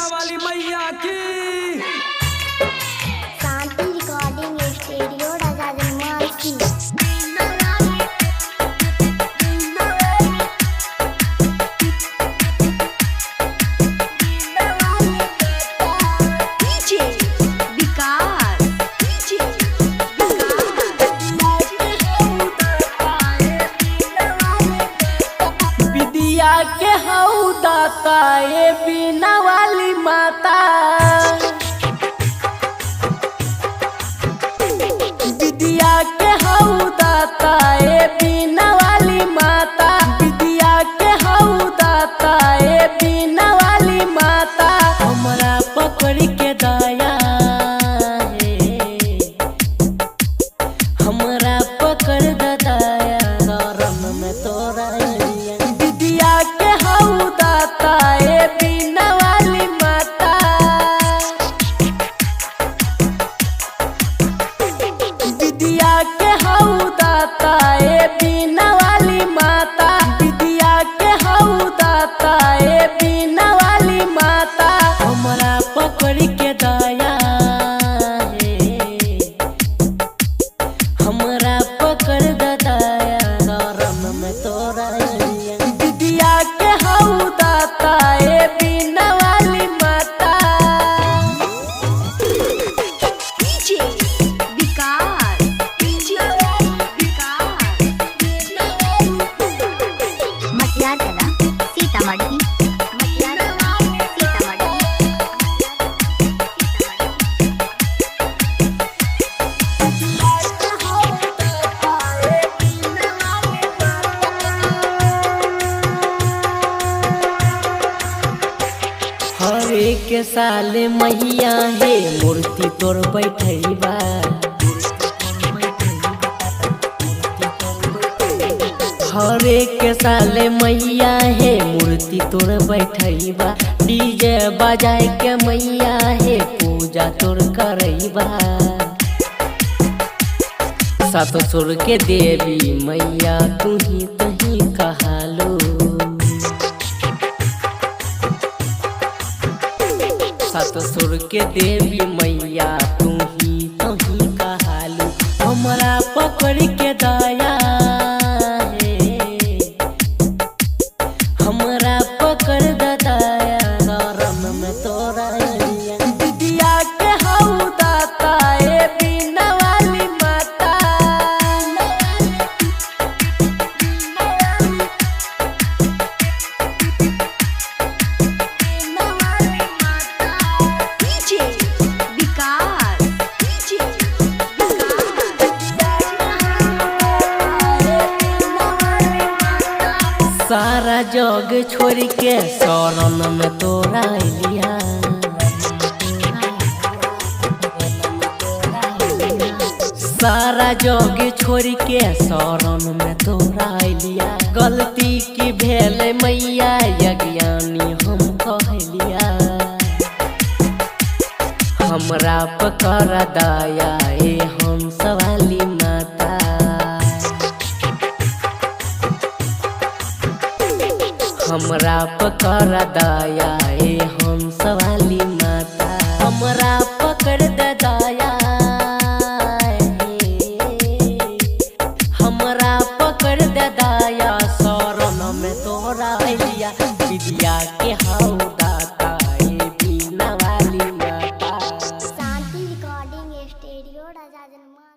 बीना वाली मैया की। शांति रिकॉर्डिंग स्टूडियो राजा जनमानसी। विद्या के हऊ दाता ये बीना वाली माता। विद्या के हऊ दाता ये बीना वाली माता। विद्या के हऊ दाता ये बीना वाली माता। हमरा पकड़ के दया है, हमरा पकड़ द दया करम में तोरा। विद्या के हऊ दाता ये बीना वाली माता। विद्या के हऊ दाता ये बीना वाली माता। विद्या के हऊ दाता ये बीना वाली माता। हमरा पकड़ के दया है, हमरा पकड़ द दया करम में तोरा। विद्या के हऊ दाता ये बीना वाली माता। मटियार कला सीतामढ़ी। मटियार कला सीतामढ़ी। हर एक साल मैया है मूर्ति तोर बैठैबा। हर एक साल मैया है मूर्ति तोर बैठैबा। डीजे बजाए के मैया है पूजा तोर करैबा। सात सुर के देवी मैया तू ही तही कहालो। सात सुर के देवी मैया तू ही तही कहालो। हमरा पकड़ के दया है, हमरा पकड़ द दया करम में तोरा। विद्या के हऊ दाता ये बीना वाली माता। सारा जग छोड़ के शरण में तोरा अइलिया। सारा जग छोड़ के शरण में तोरा अइलिया। गलती की भेल मैया यज्ञानी हम कहलिया। हमरा पकड़ दया ए हंस वाली माता। हमरा पकड़ दया ए हंस वाली माता। हमरा पकड़ द दया हे, हमरा पकड़ द दया शरण में तोरा अइलिया। विद्या के हऊ दाता ए बीना वाली माता। शांति रिकॉर्डिंग स्टूडियो राजा जनमानसी।